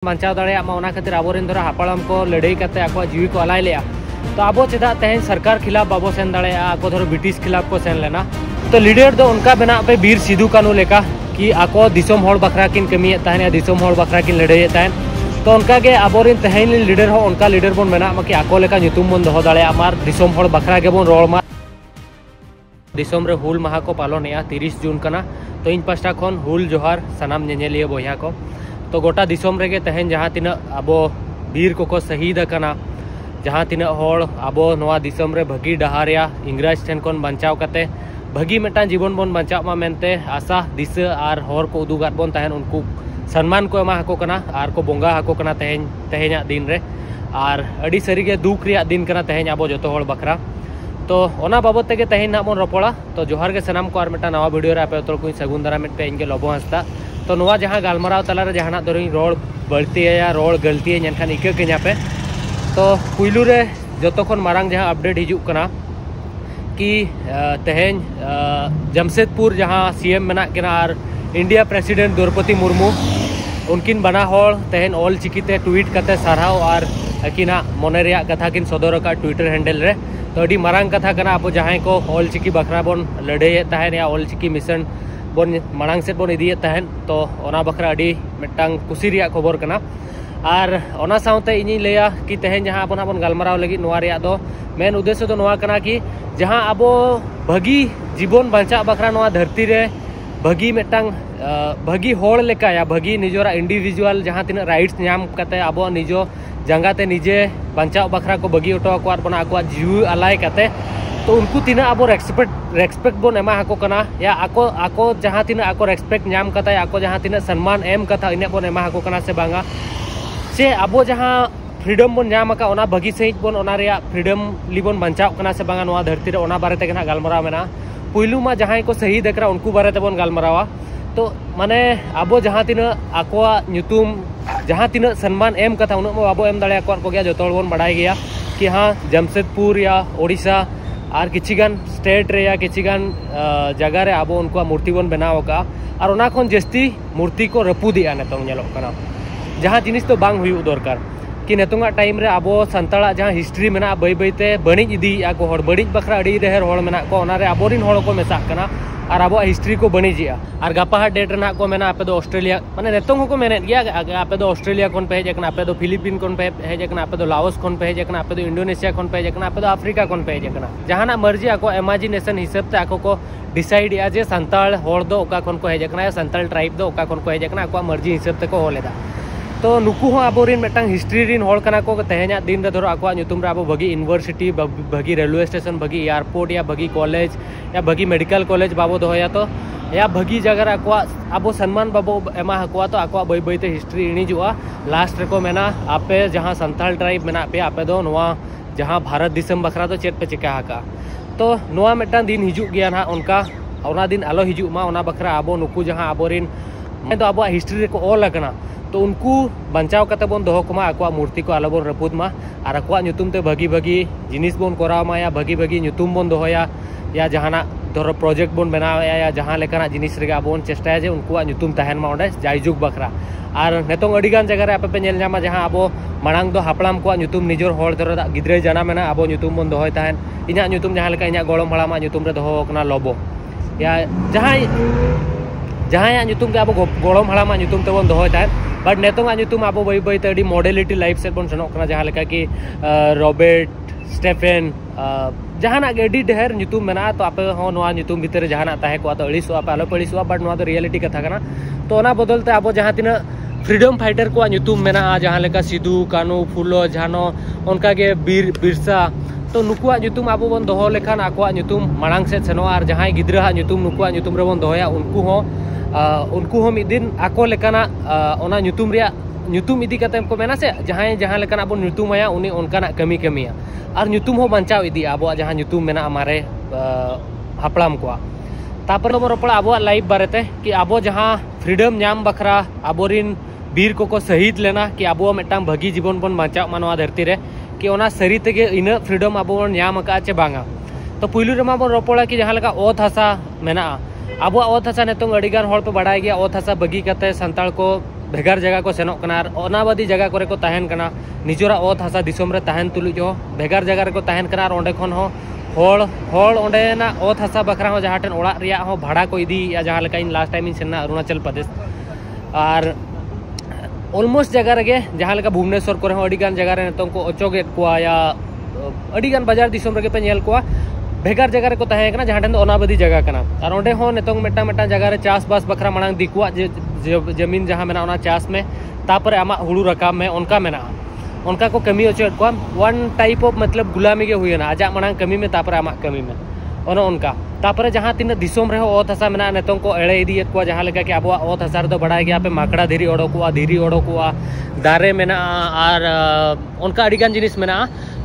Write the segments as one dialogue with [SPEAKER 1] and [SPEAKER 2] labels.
[SPEAKER 1] बांचाव दाड़ेया मा ओना खातिर आबोरेन धरा हापाड़ाम को लड़ाई करते आको जीवी को अलाय लेया। तो आबो चेदा तेहेन सरकार खिलाफ बाबो सेन दाड़ेया आको धरो ब्रिटिश खिलाफ को सेन लेना। तो लीडर दो उनका बना पे वीर सिदु कानू लेका कि आको दिसोम होड़ बखरा किन कमिये ताहेन या दिसोम होड़ बखरा किन लड़ाई ताहेन। तो उनका के आबोरेन तेहेन लीडर हो उनका लीडर बोन बना कि आको लेका ᱧᱩᱛᱩᱢ बोन दोहो दाड़ेया मार दिसोम होड़ बखरा के बोन रोड़ मा। दिसोम रे हुल माहा को पालनेया 30 जून कना। तो इन पास्टा खन हुल जोहार सनाम नेनेलिया बोया को। तो गोटा दिसोम रेगे तेहेन जहाँ तीना आबो वीर को शहीद अकना जहाँ तीना होड़ आबो नवा दिसोम रे भगी डहारिया इंग्रज ठेन कोन बंचाव कते भगी मेटा जीवन बोन बंचाव मा मेनते आशा दिशा आर होड़ को उदुगात बोन ताहेन उनको सम्मान को एमा हको कना आर को बोंगा हको कना तेहेन दिन रे आर अड़ी सरीगे दुख रिया दिन कना तेहेन आबो जतो होड़ बखरा। तो ओना बाबत तेगे तेहेन ना बोन रपोड़ा। तो जोहार के सनाम को आर मेटा नवा वीडियो रे आपे उतर को सगुन दारा मेटे इनके लोबो हंसता। तो नवा जहाँ गालमाराव तलारे जहाँ दो रोड़ बढ़ती है या रोड़ गलती है एनखान इका के पे। तो पुइलू रे जतो खन मारांग जहाँ अपडेट हिजुक कना कि तेहेन जमशेदपुर जहाँ सीएम मेना किना आर इंडिया प्रेसिडेंट द्रौपदी मुर्मू उनकिन बना होड़ तेहेन ऑल चिकीते ट्वीट करते साराव और अकिना मोने रेया कथा किन सदर का ट्विटर हैंडल रे। तो अड़ी मारांग कथा कना अब जहाँ को ऑल चिकी बखरा बोन लड़ाई ताहेन या ऑल चिकी मिशन बोन मांग से बोन इदी ताहेन। तो ओना बखरा अड़ी मिटांग कुसी रिया खबर कना आर ओना साउते इनी लेया कि तेहेन जहाँ अपन अपन गालमाराव लगी नोआ रिया दो मेन उद्देश्य तो नोआ कना कि जहाँ अब भगी जीवन बंचा बखरा नोआ धरती रे भगी मिटांग भगी होड़ लेका या भगी निजोरा इंडिविजुअल जहाँ तीना राइट्स नाम कते अब निजो जंगाते निजे बंचाव बखरा को बगी उठो को बना आको जीव अलाय कते। तो उनको तीना अब रेस्पेक्ट बोन एमा हको कना या आको जहाँ तीना आको रेस्पेक्ट नाम कता आको जहाँ तीना सम्मान एम कथा इने बोन एमा हको कना से बांगा से अब जहाँ फ्रीडम बोन नाम का ओना भगी सही बोन ओना रेया फ्रीडम लिबोन बंचाव कना से बांगा नोआ धरती रे ओना बारे ते ना गालमाराव मेना। पुइलू मा जहाँ को शहीद एकरा उनको बारे ते बोन गालमारावा। तो माने अब जहाँ तीना आकोआ ᱧᱩᱛᱩᱢ जहाँ तीना सम्मान एम कथा उन अब एम दाड़े को गया जो बोन बड़ाई गया कि हाँ जमशेदपुर या ओडिशा और किछिगान स्टेट रे या किछिगान जगह रे अब उनको मूर्ति बोन बनाव का और ओना खन जस्ती मूर्ति को रपुदिया नेतों नेलोग कना जहाँ जिनिस तो बांग हुई दरकार कि नेतोंगा टाइम रे अब संताला जहाँ हिस्ट्री मेना बै बैते बणिज इदी को हड़ बणिज बखरा अड़ी ढेर हड़ मेना को ओना रे आबोरिन हड़ को मेसाक कना और अब हिस्ट्री को बणिजिया और गपा डेट रेना को मेना आपे दो ऑस्ट्रेलिया माने नेतों को मेने गया आपे दो ऑस्ट्रेलिया खन पे हेजकना आपे दो फिलिपीन खन पे हेजकना आपे दो लाओस खन पे हेजकना आपे दो इंडोनेशिया खन पे हेजकना आपे दो अफ्रीका खन पे हेजकना जहाना मर्जी आको इमेजिनेशन हिसाब से आको को डिसाइड या जे संताल होड़ दो ओका खन को हेजकना या संताल ट्राइब दो ओका खन को हेजकना आको मर्जी हिसाब से को होलेदा। तो नुकु हो आबोरिन मेटांग हिस्ट्री रिन होड़ कना को तेहेना दिन रे धरो आको ᱧᱩᱛᱩᱢ रे आबो भगी यूनिवर्सिटी भगी रेलवे स्टेशन भगी एयरपोर्ट या भगी कॉलेज या भगी मेडिकल कॉलेज बाबो दोया तो या भगी जगह आको आबो सम्मान बाबो एमा हको तो आको बै बैते हिस्ट्री इणिजुआ लास्ट रे को मेना आपे जहाँ संताल ट्राइब मेना पे आपे दो नोआ जहाँ भारत दिसम बखरा तो चेत पे चिका हका। तो नोआ मेटा दिन हिजु गया ना उनका ओना दिन आलो हिजु मा ओना बखरा आबो नुकु जहाँ आबोरिन तो आबो हिस्ट्री को ऑल अकना तो उनको बंचाव कते बोन दोहो कुमा आको मूर्ति को आलो बोन रपुद मा और आको ᱧᱩᱛᱩᱢ ते भगी भगी जिनिस बोन कराव मा या भगी भगी ᱧᱩᱛᱩᱢ बोन दोहोया या जहाना धरो प्रोजेक्ट बोन बनाया या जहाँ लेकाना जिनिस रेगा बोन चेष्टाया जे उनको ᱧᱩᱛᱩᱢ तहन मा ओंडे जायजुग बखरा। और नेतों अड़ीगान जगह रे आपे पे नेल ᱧामा जहाँ अब मांग दो हापड़ाम को ᱧᱩᱛᱩᱢ निजोर होड़ धरो गिद्रे जाना मेना अब ᱧᱩᱛᱩᱢ बोन दोहोय तहन इना ᱧᱩᱛᱩᱢ जहाँ लेका इना गोड़म हड़ामा ᱧᱩᱛᱩᱢ रे दोहो कना लोबो या जहाँ ᱧᱩᱛᱩᱢ के अब गोड़म हड़ामा ᱧᱩᱛᱩᱢ ते बोन दोहोय तहन बट नेतों ᱧᱩᱛᱩᱢ अब बै बैते अड़ी मॉडलिटी लाइफ से बोन सनोक कना जहाँ लेका कि रॉबर्ट स्टेफेन जहाना अड़ी ढेर ᱧᱩᱛᱩᱢ मेना। तो आपे हो नोआ ᱧᱩᱛᱩᱢ भितर जहाना ताहे को तो अड़ीसो आपे आलो पड़ीसो बट नोआ तो रियलिटी कथा कना। तो ओना बदलते अब जहाँ तीना फ्रीडम फाइटर को ᱧᱩᱛᱩᱢ मेना जहाँ लेका सिदु कानू फुलो झानो उनका के बीर बिरसा तो नुकुआ ᱧᱩᱛᱩᱢ अब बोन दोहो लेखान आको ᱧᱩᱛᱩᱢ मांग से सनो और जहाँ गिद्रा ᱧᱩᱛᱩम नुकुआ ᱧᱩᱛᱩम रे बोन दोहोया उनको हो मिद दिन आको लेकाना ओना ᱧᱩᱛᱩᱢ रिया ᱧᱩᱛᱩᱢ इदी कते को मेना से जहाँ लेकाना बोन ᱧᱩᱛᱩमया उनी उनकाना कमी कमिया और ᱧᱩᱛᱩᱢ हो बंचाव इदी अब जहाँ ᱧᱩᱛᱩᱢ मेना हमारे हापड़ाम को तापर तो रोपड़ा अब लाइफ बारेते कि अब जहाँ फ्रीडम नाम बखरा आबोरिन वीर को शहीद लेना कि अब मेटांग भगी जीवन बोन बंचाव मानवा धरती रे कि ओना सरी तेगे इन फ्रीडम अब बोन नाम का चे बांगा। तो पुइलू रे मा बोन रोपड़ा कि जहाँ लेका ओत हसा मेना अब ओत हसा नेतों अड़ीगान होड़ पे बड़ाय गया ओत हसा बगी कते संताल को भेगार जगह को सेनोक कना अनाबादी जगह करे को तहन कना निजोरा ओत हासा दिसोम रे तहन तुलुज हो भेगार जगह रे को तहन कना और ओंडे खन हो होड़ ओंडे ना ओत हासा बखरा हो जहाँ टेन ओड़ा रिया हो भाड़ा को इदी या जहाँ लेका इन लास्ट टाइम इन सेना अरुणाचल प्रदेश और ऑलमोस्ट जगह रे जहाँ लेका भुवनेश्वर करे हो अडिगान जगह रे नितों को अचोगे को या अडिगान बाजार दिसोम रे पे नेल को भेगार जगह रे को तहन कना जहाँ टेन अनाबादी जगह कना और ओंडे हो नितों मेटा मेटा जगह रे चास बास बखरा मांग दिकुआ जमीन जहाँ मेना ओना चास में तापर आमा हुड़ू रकाब में उनका मेना उनका को कमी होचेद को वन टाइप ऑफ मतलब गुलामी के हुई ना आजा मांग कमी में तापर आमा कमी में ओनो उनका तापर जहाँ तीन दिसोम रहे ओत हसा मेना नितों को एड़े इदी को जहाँ लेका कि आबो ओत हसा रे बड़ा गया पे माकड़ा धीरी ओडोकुआ धीरी ओडोकुआ दारे मेना और उनका अडिगान जिनिस मेना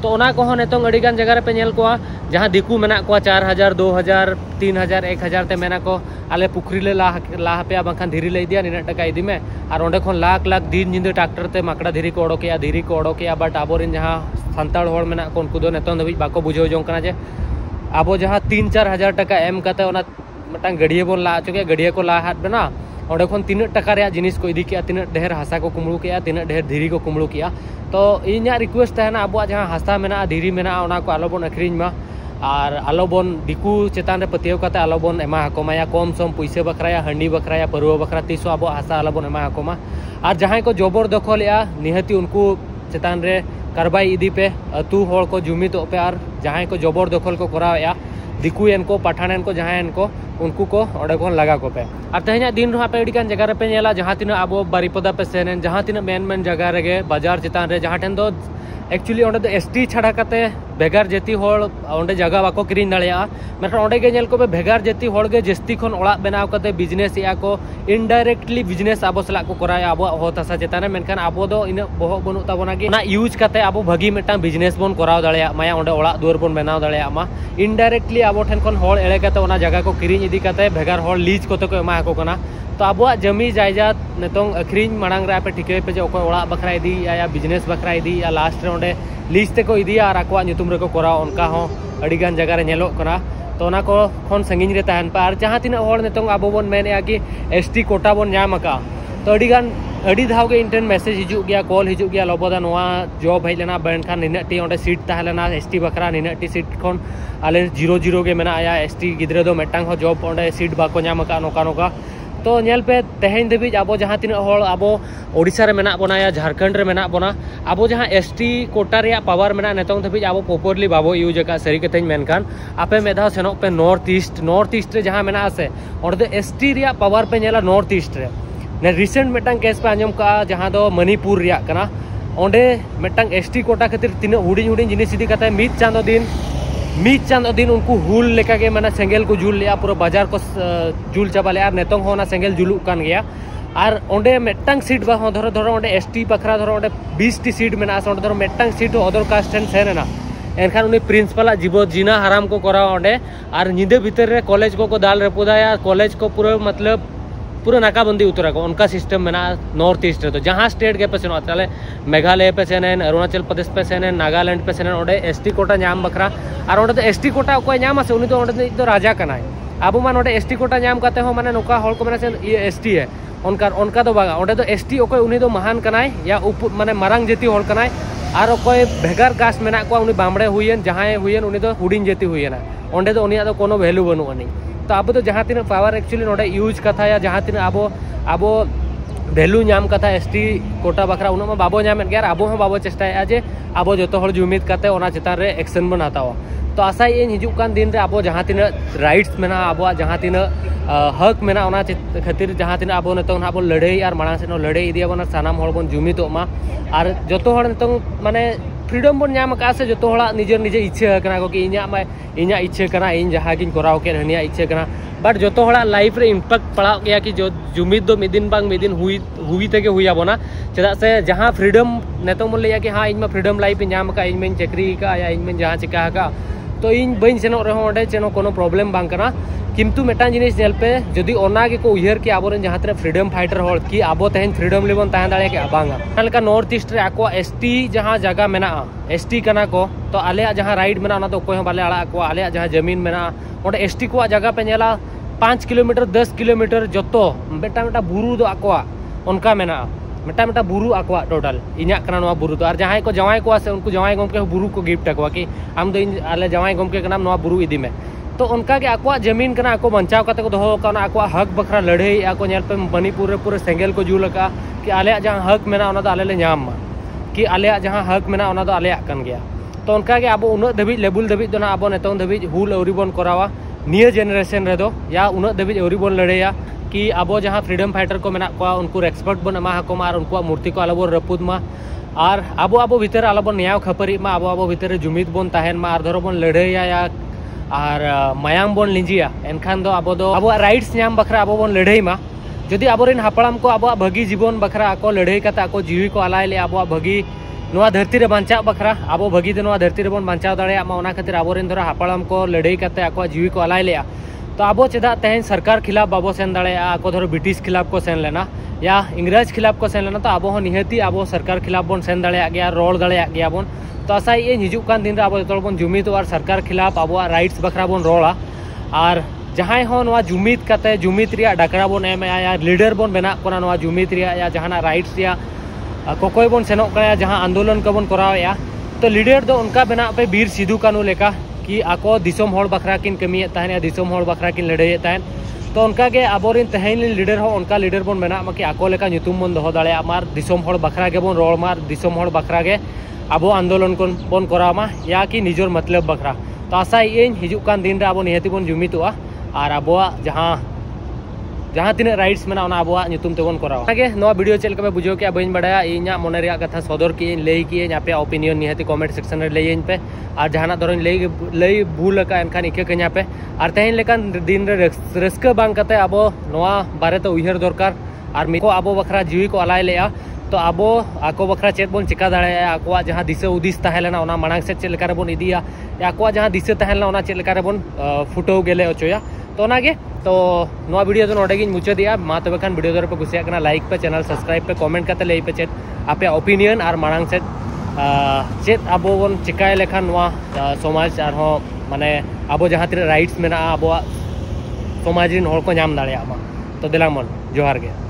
[SPEAKER 1] तो ओना को हो नितों अडिगान जगह रे पे नेल को जहाँ दिकू मेना को 4000 2000 3000 1000 ते मेना को आले पुखरी ले ला पे बाखान धीरी ले दिया निना टका इदी में और ओंडे खन लाख लाख दिन जिंदे ट्रैक्टर ते माकड़ा धीरी को ओडोके बट आबोरिन जहाँ सान्ताड़ होड़ मेना को उनको दो नितों दबिज बाको बुझाव जों कना जे आबो जहाँ 3-4 हजार टका एम कते ओना मटांग गड़िया बोन ला चुके गड़िया को ला हाथ बना ओंडे खन तीन टका रे जिनिस को इदी के तीन ढेर हासा को कुमड़ू के तीन ढेर धीरी को कुमड़ू किया तो इन्या रिक्वेस्ट है ना अब जहाँ हासा मेना धीरी मेना ओना को आलो बोन अखरीन मा और आलो बोन दिकू चेतान रे पतियो कते आलो बोन एमा हकोमाया कम सम पैसे बखराया हंडी बखराया परुआ बखरा तीसो अब हासा आलो बोन एमा हकोमा और जहाँ को जबर दखलिया निहती उनको चेतान रे कार्रवाई इदी पे अतु होड़ को जुमित पे और जहाँ को जबर दखल को कराया दिकू इनको पठान को जहाँ इनको उनको को ओडे को लगा को पे और तेहना दिन पे अडिगान जगह रे पे नेला जहाँ तीन अब बारिपदा पे सेन जहाँ तीन मेन जगह रे बाजार चितान रे जहाँ ठेन दो एक्चुअली ओंडे एसटी छाड़ा कते भेगार जाति होड़ ओंडे जगह बाको किरिन दाड़िया मेनखान ओंडे गे नेल को पे भेगार जाति होड़ गे जस्ती खन ओड़ा बनाव कते बिजनेस या को इनडायरेक्टली बिजनेस आबो सला को कराया आबो होत हासा चेतान मेनखान आबो दो इन बहो बनु ताबोना गे ना यूज कते आबो भगी मेटा बिजनेस बोन कराव दाड़िया माया ओंडे ओड़ा दुआर बोन बनाव दाड़िया मा इनडायरेक्टली आबो ठेन खन होड़ एळे कते ओना जगह को किरिन इदी कते भेगार होड़ लीज कोते को एमा को कना तो अब जमी जायदाद नितों अखरीन मांग पे ठिके पे जो ओड़ा बखरा इदी या बिजनेस बखरा इदी या लास्ट रे ओंडे लीज ते को इदिया और आको नुतुम रे को कराव उनका हो अडिगान जगह रे नेलो कना तो ओना को खन संगिन रे तहन पा और जहाँ तीन होड़ नितों आबो बोन मेने कि एसटी कोटा बोन नाम का तो अडिगान अड़ी धाव के इंटरनेट मैसेज हिजू गया कॉल हिजू गया लोबोदा नोआ जॉब हेज लेना बेनखान निनटी ओंडे सीट ताहे लेना एसटी बखरा निनटी सीट खन आले 0-0 गे मेना आया एसटी गिद्रे दो मेटांग हो जॉब ओंडे सीट बाको नाम का नोका नोका तो नेल पे तेहन दबिज अब जहाँ तीन होड़ अब ओडिशा रे मेना बोना या झारखंड रे मेना बोना अब जहाँ एसटी कोटा रे पावर मेना नितों दबिज अब प्रॉपरली बाबो यूज का सरी कतेñ मेनखान आपे मेधा सेनोक पे नॉर्थ ईस्ट रे जहाँ मेना आसे ओंडे एसटी रे पावर पे नेला नॉर्थ ईस्ट रे ने रिसेंट मेटांग केस पे आंजम का जहाँ दो मणिपुर रे कना ओंडे मेटांग एसटी कोटा खातिर तीन हुडिñ हुडिñ जिनिस इदी कते मीत चांदो दिन उनको हुल लेका के माना सेंगेल को जुल लिया पूरा बाजार को जुल चाबा लिया और नितों होना सेंगेल जुलू कान गया और ओंडे मेटांग सीट बा धरो धरो ओंडे एसटी बखरा धरो ओंडे 20 टी सीट मेना ओंडे धरो मेटांग सीट अदर कास्ट एन सेना एनखान उनी प्रिंसिपल जीवो जीना हराम को करा ओंडे और निदे भीतर रे कॉलेज को दाल रेपुदाया कॉलेज को पूरा मतलब पूरा नाकाबंदी उतरा को उनका सिस्टम में ना नॉर्थ ईस्ट तो जहाँ स्टेट के पे सेन ताले मेघालय पे सेन अरुणाचल प्रदेश पे सेन नागालैंड पे सेन ओंडे एसटी कोटा नाम बखरा और ओंडे तो एसटी कोटा को नाम आसे उनी तो ओंडे तो राजा कनाय अब मान ओंडे एसटी कोटा नाम काते हो माने नोका होड़ को माने ये एसटी है उनका तो बागा ओंडे तो एसटी ओकोय उनी तो महान कनाय या माने मारांग जाति होड़ कनाय और ओकोय भेगार कास्ट मेना को उनी बामड़े हुईन जहां हुईन उनी तो हुडिñ जाति हुईना ओंडे तो उनी तो कोनो वैल्यू बनु अनि तो अब तो जहाँ तीन पावर एक्चुअली नोडे यूज कथा या जहाँ तीन अब वैल्यू नाम कथा एसटी कोटा बखरा उन बाबो नाम गया अब बाबो चेष्टा जे अब जो हर जुमिद करते चितान रे एक्शन बन हतावा तो आशा हिजुकान दिन रे अब जहाँ तीन राइट्स मेना अब जहाँ तीन हक मेना खातिर जहाँ तीन अब नितों अब लड़ाई और मांग से लड़ाई इदिया सानाम हर बन जुमिदोमा और जो नितों माने फ्रीडम बन नाम का से जो निजे निजे इच्छा कना को कि इन्या इच्छा कना इन जहाँ गिन कराव के हनिया इच्छा कना बट जो लाइफ रे इम्पैक्ट पड़ा गया कि जो जुमिद दो मिदिन बांग मिदिन हुई तेगे हुई आबोना चेदा से जहाँ फ्रीडम नितों मन लिया कि हाँ इन फ्रीडम लाइफ नाम का इन में चक्री का या इन में जहाँ चिका का तो इन बन सेनो रहो ओंडे चेनो कोनो प्रॉब्लम बांग कना किंतु मेटा जिनिस नेल पे जदि ओना के को उयहर कि आबोरन जहाँ तक फ्रीडम फाइटर होड़ कि आबो तेहन फ्रीडम लेबन ताहन दाड़े के बांगा हल्का नॉर्थ ईस्ट रे आको एसटी जहाँ जगह मेना एसटी कना को तो आले जहाँ राइड मेना ओना तो कोई बाले आड़ा को आले जहाँ जमीन मेना ओंडे एसटी को जगह पे नेला 5 किलोमीटर 10 किलोमीटर जो बेटा बेटा बुरु दो आको उनका मेना मेटा मेटा बुरु आकवा टोटल इन्या कना नोआ बुरु तो और जहां को जवाई को से उनको जवाई गमके बुरु को गिफ्ट आकवा कि आम दो आले जवाई गमके कना नोआ बुरु इदी में तो उनका के आकवा जमीन कना को बचाव करते को दोहो कना आकवा हक बखरा लड़ाई आको नेल पे मणिपुर रे पूरे सेंगेल को जुल का कि आले जहां हक मेना ओना दो आले ले नाम कि आले जहां हक मेना ओना दो आले कन गया तो उनका के अब उन दबिज लेबुल दबिज दो ना अब नेतों दबिज हुल अवरी बन करावा नियर जेनरेशन रे दो या उन दबिज अवरी बन लड़ाया कि अब जहां फ्रीडम फाइटर को मेना को उनको रेस्पेक्ट बन एमा हको मार उनको मूर्ति को आलो रपुद मा और अब भीतर आलो बन न्याय खपरी मा अब भीतर जुमिद बन तहन मा और धरो बन लड़ाया या और मायाम बन लिंजिया एनखान दो अब राइट्स नाम बखरा अब बन लड़ाई मा जदि अब हापड़ाम को अब भागी जीवन बखरा आको लड़ाई करते आको जीवी को आलाय ले अब भागी नोआ धरती रे बांचा बखरा अब भागी नोआ धरती रे बन बांचा दाड़े मा ओना खातिर अब धरो हापड़ाम को लड़ाई करते आको जीवी को आलाय ले तो अब चेदा तेहन सरकार खिलाफ बाबो सेन दाड़े आको धरो ब्रिटिश खिलाफ को सेन लेना या इंग्रज खिलाफ को सेन लेना तो अब निहती अब सरकार खिलाफ बन सेन दाड़े गया रोड दाड़े गया बन तो आशा ये हिजुग कान दिन रे अब जतो बन जुमिद और सरकार खिलाफ अब राइट्स बखरा बन रोड़ा और जहां हो नोआ जुमिद कते जुमिद रिया डाकरा बन एम या लीडर बन बना कोना नोआ जुमिद रिया या जहां राइट्स रिया कोकोय बन सेनोक कना जहां आंदोलन को बन करावेया तो लीडर दो उनका बना पे वीर सिधु कानू लेका कि आको दिसोम होड़ बखरा किन कमिये तहन या दिसोम होड़ बखरा किन लड़ाई तहन तो उनका के अबोरिन तहन लीडर हो उनका लीडर बन बना कि आको लेका ᱧᱩᱛᱩᱢ बन दोहो दाड़े मार दिसोम होड़ बखरा के बन रोड़ मार दिसोम होड़ बखरा के अब आंदोलन को बन करामा या कि निजोर मतलब बखरा तो आशा ये हिजुग कान दिन रे अब निहती बन जुमितोआ और अब जहाँ तीन राइट्स में अब तेबन करावा नवा वीडियो चल का बुझे के बी बड़ा इना मन कथा सदर की लई की पे ओपिनियन निहती कमेंट सेक्शन में लई पे और जहां धरो लई भूल का एनखान इका कኛ पे और तेहन लेकान दिन रे रस्का बांग कते अब नवा बारे तो उयहर दरकार और मिको अब बखरा जीवी को आलाय लेया तो अब आको बखरा चेत बन चिका दाड़े आको जहां दिशा उदिस तहलेना ओना मांग से चेल लेका बन इदिया या आको जहां दिशा तहलेना ओना चेल लेका बन फुटो गेले अचोया तो नागे तो नवा वीडियो तो नोडे गिन मुचा दिया मा तबे खान वीडियो दर पे कुसिया कना लाइक पे चैनल सब्सक्राइब पे कमेंट करते ले पे चेत आपे ओपिनियन और मांग से चेत अब बन चिकाय लेखान नवा समाज और हो माने अब जहां तीन राइट्स मेना अब समाज रिन होड़ को नाम दाड़े मा तो देला मन जोहार गे।